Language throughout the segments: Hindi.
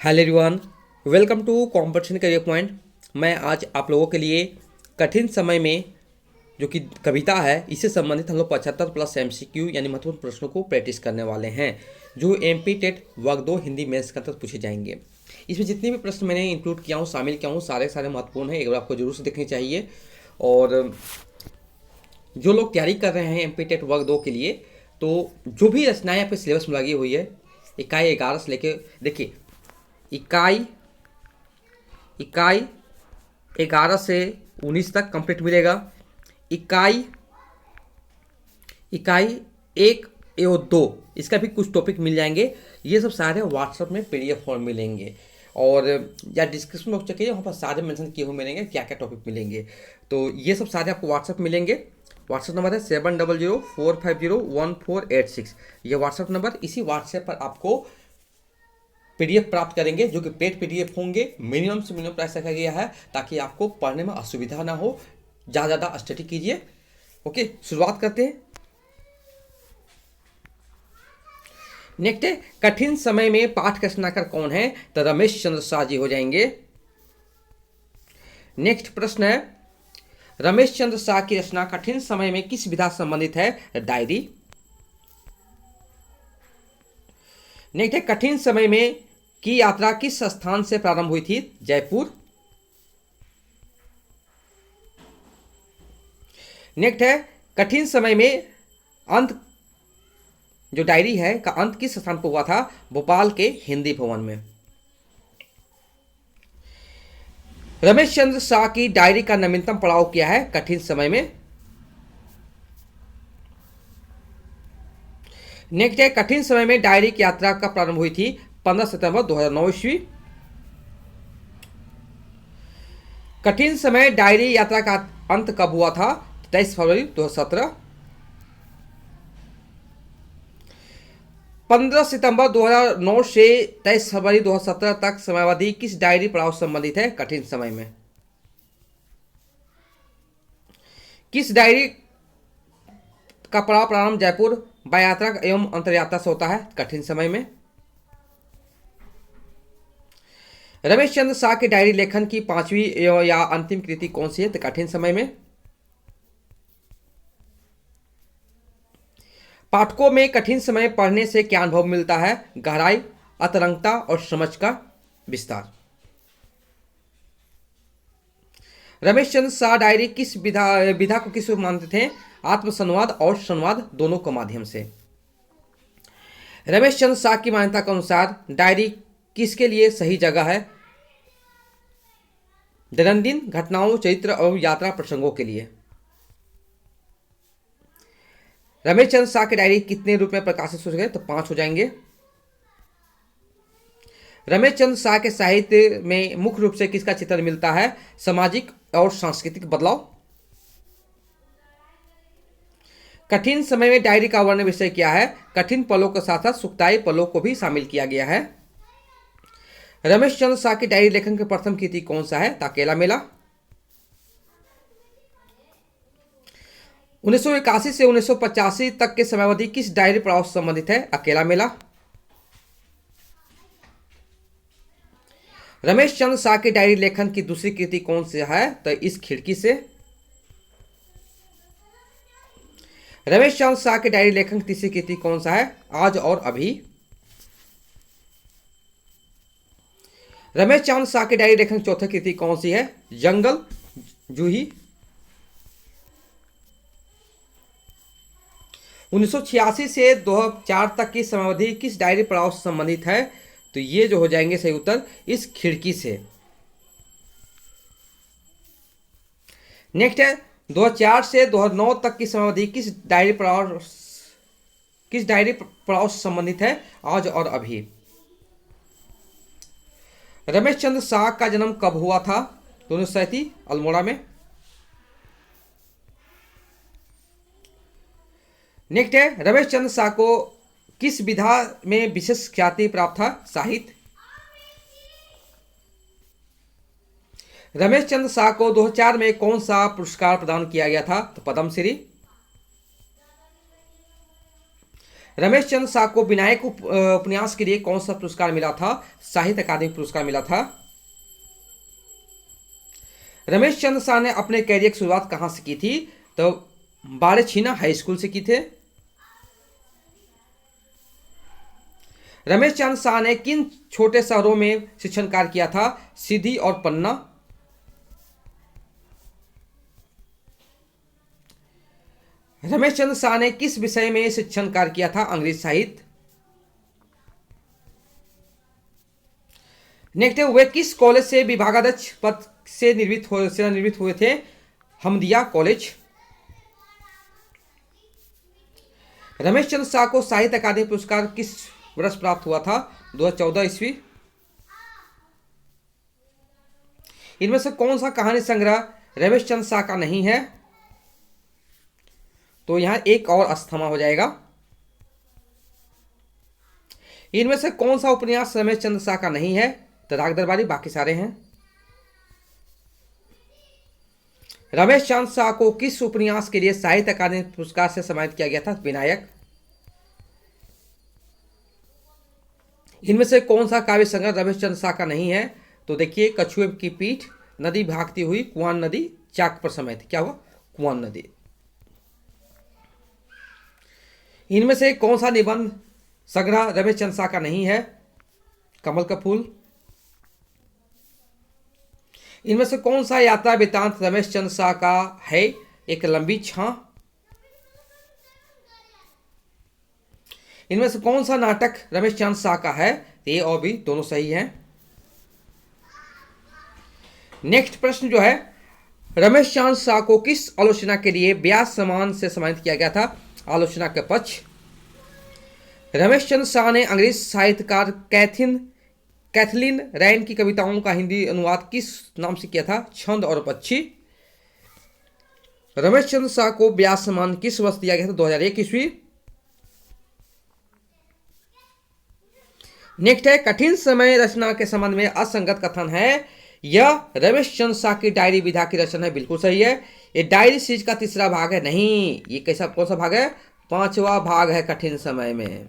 Hello everyone, welcome to competition career point. मैं आज आप लोगों के लिए कठिन समय में जो कि कविता है इससे संबंधित हम लोग 75 प्लस एमसीक्यू यानी महत्वपूर्ण प्रश्नों को प्रैक्टिस करने वाले हैं जो एमपी टेट वर्ग 2 हिंदी मेंस के अंतर्गत पूछे जाएंगे। इसमें जितने भी प्रश्न मैंने इंक्लूड किया हूँ, शामिल किया हूँ, सारे सारे महत्वपूर्ण हैं, एक बार आपको जरूर से देखनी चाहिए। और जो लोग तैयारी कर रहे हैं एमपी टेट वर्ग 2 के लिए, तो जो भी रचनाएं आपके सिलेबस में लगी हुई है इकाई 11 से लेके देखिए, इकाई इकाई 11 से 19 तक कंप्लीट मिलेगा। इकाई इकाई 1 और 2 इसका भी कुछ टॉपिक मिल जाएंगे। ये सब सारे व्हाट्सएप में पीडीएफ फॉर्म मिलेंगे और या डिस्क्रिप्शन बॉक्स चेक कीजिए, वहाँ पर सारे मेंशन किए हुए मिलेंगे क्या क्या टॉपिक मिलेंगे। तो ये सब सारे आपको व्हाट्सएप मिलेंगे। व्हाट्सएप नंबर है 7004501486। ये व्हाट्सएप नंबर, इसी व्हाट्सएप पर आपको पीडीएफ प्राप्त करेंगे जो कि पेड पीडीएफ होंगे। मिनिमम से मिनिमम प्राइस रखा गया है ताकि आपको पढ़ने में असुविधा ना हो। ज़्यादा स्टडी कीजिए। ओके, शुरुआत करते हैं। नेक्स्ट है, कठिन समय में पाठ का रचनाकार कौन है? तो रमेश चंद्र शाह जी हो जाएंगे। नेक्स्ट प्रश्न है, रमेश चंद्र शाह की रचना कठिन समय में किस विधा से संबंधित है? डायरी। नेक्स्ट है, कठिन समय में की यात्रा किस स्थान से प्रारंभ हुई थी? जयपुर। नेक्स्ट है, कठिन समय में अंत जो डायरी है का अंत किस स्थान पर हुआ था? भोपाल के हिंदी भवन में। रमेश चंद्र शाह की डायरी का नवीनतम पड़ाव क्या है कठिन समय में? नेक्स्ट है, कठिन समय में डायरी की यात्रा कब प्रारंभ हुई थी? 15 सितंबर 2009 ईस्वी। कठिन समय डायरी यात्रा का अंत कब हुआ था? 23 फरवरी 2017। 15 सितंबर 2009 से 23 फरवरी 2017 तक समयावधि किस डायरी पड़ाव से संबंधित है कठिन समय में? किस डायरी का पड़ाव प्रारंभ जयपुर बाय यात्रा एवं अंतर यात्रा से होता है कठिन समय में? रमेश चंद्र शाह की डायरी लेखन की 5वीं या अंतिम कृति कौन सी है तो कठिन समय में? पाठकों में कठिन समय पढ़ने से क्या अनुभव मिलता है? गहराई, अतरंगता और समझ का विस्तार। रमेश चंद्र शाह डायरी किस विधा को किस रूप मानते थे? आत्मसंवाद और संवाद दोनों के माध्यम से। रमेश चंद्र शाह की मान्यता के अनुसार डायरी किसके लिए सही जगह है? दैनंदिन घटनाओं, चरित्र और यात्रा प्रसंगों के लिए। रमेश चंद्र शाह की डायरी कितने रूप में प्रकाशित हो गए तो 5 हो जाएंगे। रमेश चंद्र शाह के साहित्य में मुख्य रूप से किसका चित्र मिलता है? सामाजिक और सांस्कृतिक बदलाव। कठिन समय में डायरी का वर्णन विषय क्या है? कठिन पलों के साथ साथ सुखदायी पलों को भी शामिल किया गया है। रमेश चंद्र शाह की डायरी लेखन की प्रथम कृति कौन सा है? अकेला मेला। 1981 से 1985 तक के समयावधि किस डायरी पड़ाव से संबंधित है? अकेला मेला। रमेश चंद्र शाह की डायरी लेखन की दूसरी कृति कौन सी है? तो इस खिड़की से। रमेश चंद्र शाह की डायरी लेखन की तीसरी कृति कौन सा है? आज और अभी। रमेश चंद्र शाह की डायरी लेखन की चौथी कृति कौन सी है? जंगल, जूही। 1986 से 2004 तक की समयावधि किस डायरी पड़ाव से संबंधित है? तो ये जो हो जाएंगे सही उत्तर इस खिड़की से। नेक्स्ट है, 2004 से 2009 तक की समयावधि किस डायरी पड़ाव से संबंधित है? आज और अभी। रमेश चंद्र शाह का जन्म कब हुआ था? 1937 अल्मोड़ा में। नेक्स्ट है, रमेश चंद्र शाह को किस विधा में विशेष ख्याति प्राप्त था? साहित्य। रमेश चंद्र शाह को 2004 में कौन सा पुरस्कार प्रदान किया गया था? तो पद्मश्री। रमेश चंद्र शाह को विनायक उपन्यास के लिए कौन सा पुरस्कार मिला था? साहित्य अकादमी पुरस्कार मिला था। रमेश चंद्र शाह ने अपने कैरियर की शुरुआत कहां से की थी? तो बाड़ेछीना हाई स्कूल से की थे। रमेश चंद्र शाह ने किन छोटे शहरों में शिक्षण कार्य किया था? सीधी और पन्ना। रमेश चंद्र शाह ने किस विषय में शिक्षण कार्य किया था? अंग्रेजी साहित्य। नेक्स्ट है, वे किस कॉलेज से विभागाध्यक्ष पद से सेवानिवृत्त हुए थे? हमदिया कॉलेज। रमेश चंद्र शाह को साहित्य अकादमी पुरस्कार किस वर्ष प्राप्त हुआ था? 2014 ईस्वी। इनमें से कौन सा कहानी संग्रह रमेश चंद्र शाह का नहीं है? तो यहां एक और अस्थमा हो जाएगा। इनमें से कौन सा उपन्यास रमेश चंद्र शाह का नहीं है? तो राग दरबारी, बाकी सारे हैं। रमेश चंद्र शाह को किस उपन्यास के लिए साहित्य अकादमी पुरस्कार से सम्मानित किया गया था? विनायक। इनमें से कौन सा काव्य संग्रह रमेश चंद्र शाह का नहीं है? तो देखिए, कछुए की पीठ, नदी भागती हुई, कुआन नदी, चाक पर समय थी। क्या हुआ? कुआन नदी। इनमें से कौन सा निबंध संग्रह रमेश चंद्र शाह का नहीं है? कमल का फूल। इनमें से कौन सा यात्रा वृत्तांत रमेश चंद्र शाह का है? एक लंबी छां। इनमें से कौन सा नाटक रमेश चंद्र शाह का है? ए और बी दोनों सही हैं। नेक्स्ट प्रश्न जो है, रमेश चंद्र शाह को किस आलोचना के लिए व्यास सम्मान से सम्मानित किया गया था? आलोचना का पक्ष। रमेश चंद्र शाह ने अंग्रेजी साहित्यकार कैथलीन रैन की कविताओं का हिंदी अनुवाद किस नाम से किया था? छंद और पक्षी। रमेश चंद्र शाह को व्यास सम्मान किस वर्ष दिया गया था? 2001 ईस्वी। नेक्स्ट है, कठिन समय रचना के संबंध में असंगत कथन है। यह रमेश चंद्र शाह की डायरी विधा की रचना है। बिल्कुल सही है। ये डायरी सीरीज का तीसरा भाग है। नहीं, ये कैसा कौन सा भाग है? 5वां भाग है कठिन समय में।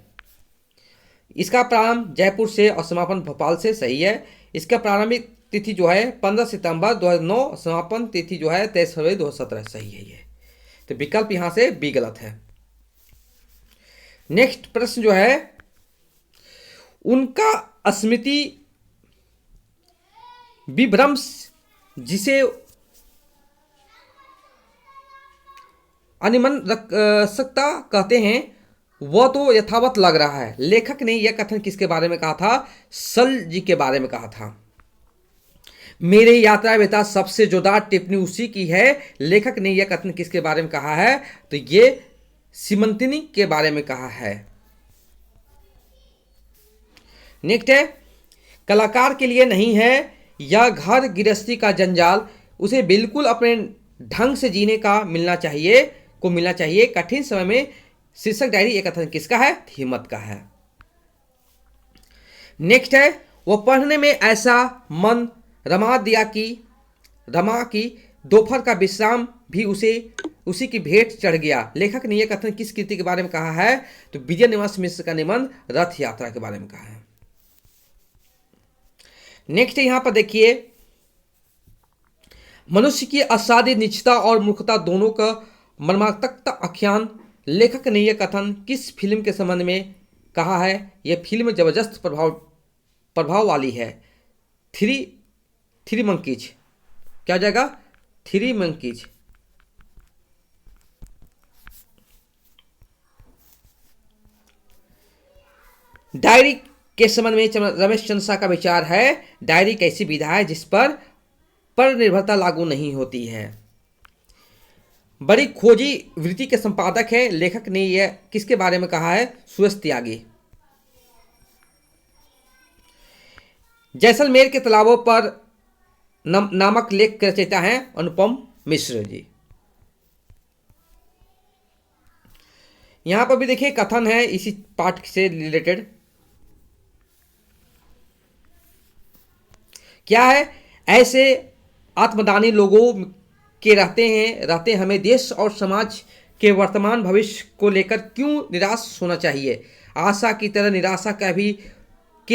इसका प्रारंभ जयपुर से और समापन भोपाल से। सही है। इसका प्रारंभिक तिथि जो है 15 सितंबर 2009, समापन तिथि जो है 23 फरवरी 2017। सही है ये। तो विकल्प यहां से बी गलत है। नेक्स्ट प्रश्न जो है, उनका स्मृति विभ्रंश जिसे अनिमनस्कता कहते हैं, वह तो यथावत लग रहा है। लेखक ने यह कथन किसके बारे में कहा था? सल जी के बारे में कहा था। मेरे यात्रा बेटा सबसे जोरदार टिप्पणी उसी की है। लेखक ने यह कथन किसके बारे में कहा है? तो ये सीमंतिनी के बारे में कहा है। नेक्स्ट है, कलाकार के लिए नहीं है यह घर गृहस्थी का जंजाल, उसे बिल्कुल अपने ढंग से जीने का मिलना चाहिए। कठिन समय में शीर्षक डायरी एक कथन किसका है? हिम्मत का है। नेक्स्ट है, वह पढ़ने में ऐसा मन रमा की दोपहर का विश्राम भी उसी की भेंट चढ़ गया। लेखक ने यह कथन किस कृति के बारे में कहा है? तो विजय निवास मिश्र का निबंध रथ यात्रा के बारे में कहा है। नेक्स्ट यहां पर देखिए, मनुष्य की असाध्य निश्चितता और मूर्खता दोनों का मर्मात्मक आख्यान। लेखक ने यह कथन किस फिल्म के संबंध में कहा है? यह फिल्म जबरदस्त प्रभाव वाली है। Three monkeys. क्या हो जाएगा? Three monkeys. डायरी के संबंध में रमेश चंद्र शाह का विचार है, डायरी एक ऐसी विधा है जिस पर निर्भरता लागू नहीं होती है। बड़ी खोजी वृत्ति के संपादक है। लेखक ने यह किसके बारे में कहा है? सुरेश त्यागी। जैसलमेर के तालाबों पर नामक लेख के रचयिता हैं अनुपम मिश्र जी। यहां पर भी देखिए कथन है इसी पाठ से रिलेटेड। क्या है? ऐसे आत्मदानी लोगों के रहते हमें देश और समाज के वर्तमान भविष्य को लेकर क्यों निराश होना चाहिए। आशा की तरह निराशा के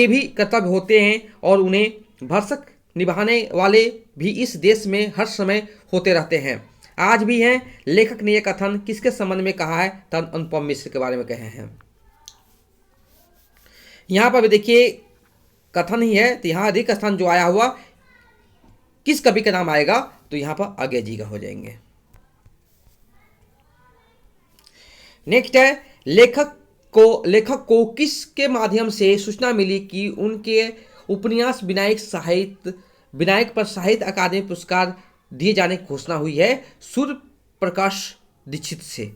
भी कर्तव्य होते हैं और उन्हें भरसक निभाने वाले भी इस देश में हर समय होते रहते हैं, आज भी हैं। लेखक ने यह कथन किसके संबंध में कहा है, तो अनुपम मिश्र के बारे में कहे हैं। यहाँ पर भी देखिए कथन ही है, तो यहाँ अधिक स्थान जो आया हुआ किस कवि का नाम आएगा, तो यहाँ पर अज्ञे जी का हो जाएंगे। नेक्स्ट है, लेखक को किसके माध्यम से सूचना मिली कि उनके उपन्यास विनायक पर साहित्य अकादमी पुरस्कार दिए जाने की घोषणा हुई है। सूर्य प्रकाश दीक्षित से।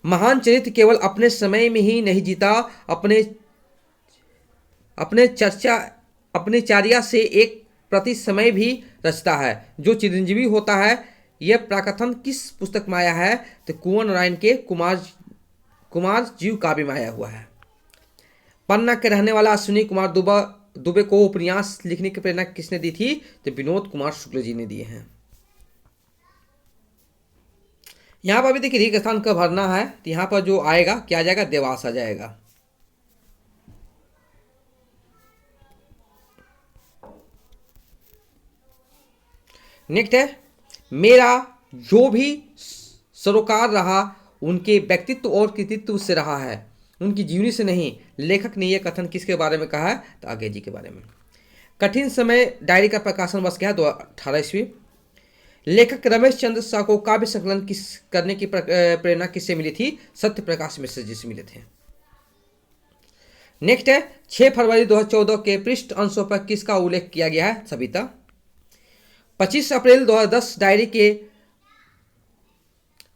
महान चरित्र केवल अपने समय में ही नहीं जीता, अपने चार्या से एक प्रति समय भी रचता है। जो चिरंजीवी होता है, यह प्राकथन किस पुस्तक में आया है, तो कुंवर नारायण के कुमार जीव काव्य में आया हुआ है। पन्ना के रहने वाला अश्विनी कुमार दुबे को उपन्यास लिखने की प्रेरणा किसने दी थी, तो विनोद कुमार शुक्ल जी ने दिए हैं। यहां पर भी देखिए रिक्त स्थान कब भरना है, तो यहां पर जो आएगा क्या आ जाएगा, देवास आ जाएगा। नेक्स्ट है, मेरा जो भी सरोकार रहा उनके व्यक्तित्व और कृतित्व से रहा है, उनकी जीवनी से नहीं। लेखक ने यह कथन किसके बारे में कहा है, तो अज्ञे जी के बारे में। कठिन समय डायरी का प्रकाशन वर्ष क्या है, 2018 ईस्वी। लेखक रमेश चंद्र शाह को काव्य संकलन करने की प्रेरणा किससे मिली थी, सत्य प्रकाश मिश्र जी से मिले थे। नेक्स्ट है, 6 फरवरी 2014 के पृष्ठ अंशों पर किसका उल्लेख किया गया है, सविता। 25 अप्रैल 2010 डायरी के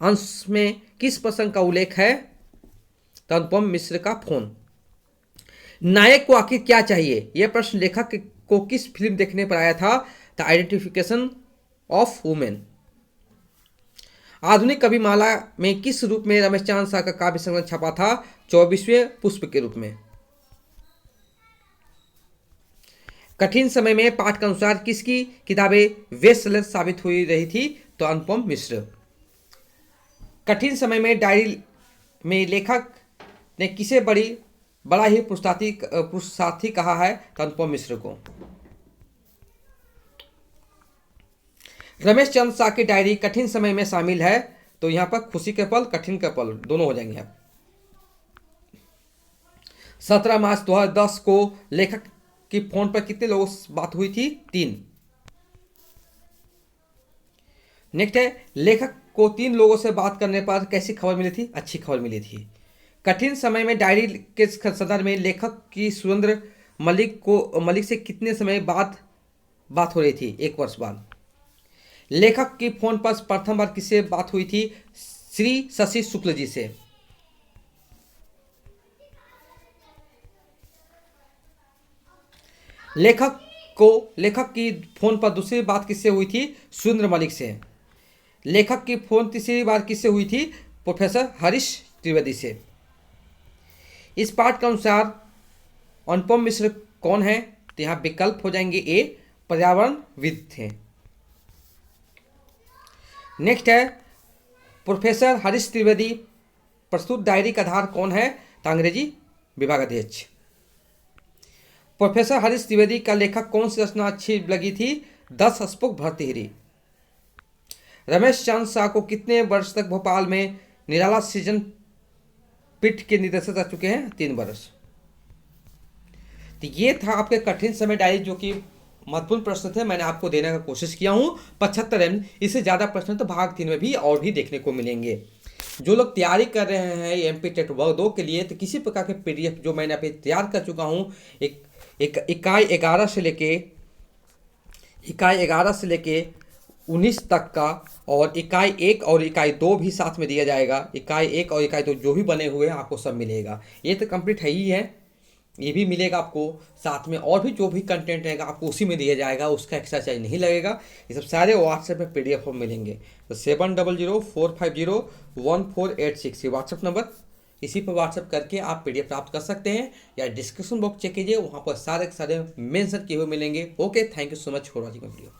अंश में किस प्रसंग का उल्लेख है, तो अनुपम मिश्र का फोन। नायक को आखिर क्या चाहिए, यह प्रश्न लेखक को किस फिल्म देखने पर आया था, द आइडेंटिफिकेशन ऑफ वुमेन। आधुनिक कविमाला में किस रूप में रमेश चांद शाह का काव्य संकलन छपा था, 24वें पुष्प के रूप में। कठिन समय में पाठ के अनुसार किसकी किताबें बेस्ट सेलर साबित हुई रही थी, तो अनुपम मिश्र। कठिन समय में डायरी में लेखक ने किसे बड़ा ही पुरुषार्थी कहा है, तो अनुपम मिश्र को। रमेश चंद्र शाह की डायरी कठिन समय में शामिल है, तो यहां पर खुशी के पल, कठिन के पल दोनों हो जाएंगे। 17 मार्च 2010 को लेखक की फोन पर कितने लोगों से बात हुई थी, 3। नेक्स्ट है, लेखक को 3 लोगों से बात करने पर कैसी खबर मिली थी, अच्छी खबर मिली थी। कठिन समय में डायरी के संदर्भ में लेखक की सुरेंद्र मलिक से कितने समय बाद बात हो रही थी, 1 वर्ष बाद। लेखक की फोन पर प्रथम बार किससे बात हुई थी, श्री शशि शुक्ल जी से। लेखक की फोन पर दूसरी बात किससे हुई थी, सुरेंद्र मलिक से। लेखक की फोन तीसरी बार किससे हुई थी, प्रोफेसर हरीश त्रिवेदी से। इस पाठ के अनुसार अनुपम मिश्र कौन है, तो यहां विकल्प हो जाएंगे ए, पर्यावरणविद थे। नेक्स्ट है, प्रोफेसर हरीश त्रिवेदी प्रस्तुत डायरी का आधार कौन है, तो अंग्रेजी विभागाध्यक्ष। प्रोफेसर हरीश त्रिवेदी का लेखक कौन सी रचना अच्छी लगी थी, 10 हंसमुख भर्तृहरि। रमेश चांद शाह को कितने वर्ष तक भोपाल में निराला सृजन पीठ के निदेशक रह चुके हैं, 3 वर्ष। तो ये था आपके कठिन समय डायरी, जो कि महत्वपूर्ण प्रश्न थे, मैंने आपको देने का कोशिश किया हूँ। 75 एम, इससे ज़्यादा प्रश्न तो भाग 3 में भी और भी देखने को मिलेंगे। जो लोग तैयारी कर रहे हैं एमपी टेट वर्ग 2 के लिए, तो किसी प्रकार के पीडीएफ जो मैंने अभी तैयार कर चुका हूँ, इकाई 11 से लेके 19 तक का, और इकाई 1 और इकाई 2 भी साथ में दिया जाएगा। इकाई 1 और इकाई 2 जो भी बने हुए हैं आपको सब मिलेगा। ये तो कंप्लीट है ही है, ये भी मिलेगा आपको साथ में, और भी जो भी कंटेंट रहेगा आपको उसी में दिया जाएगा, उसका एक्स्ट्रा चार्ज नहीं लगेगा। ये सब सारे व्हाट्सएप में पीडीएफ में मिलेंगे। तो 7004501486 ये व्हाट्सएप नंबर, इसी पर व्हाट्सएप करके आप पीडीएफ प्राप्त कर सकते हैं, या डिस्क्रिप्शन बॉक्स चेक कीजिए, वहाँ पर सारे मेंशन किए हुए मिलेंगे। Okay, thank you so much for watching my video.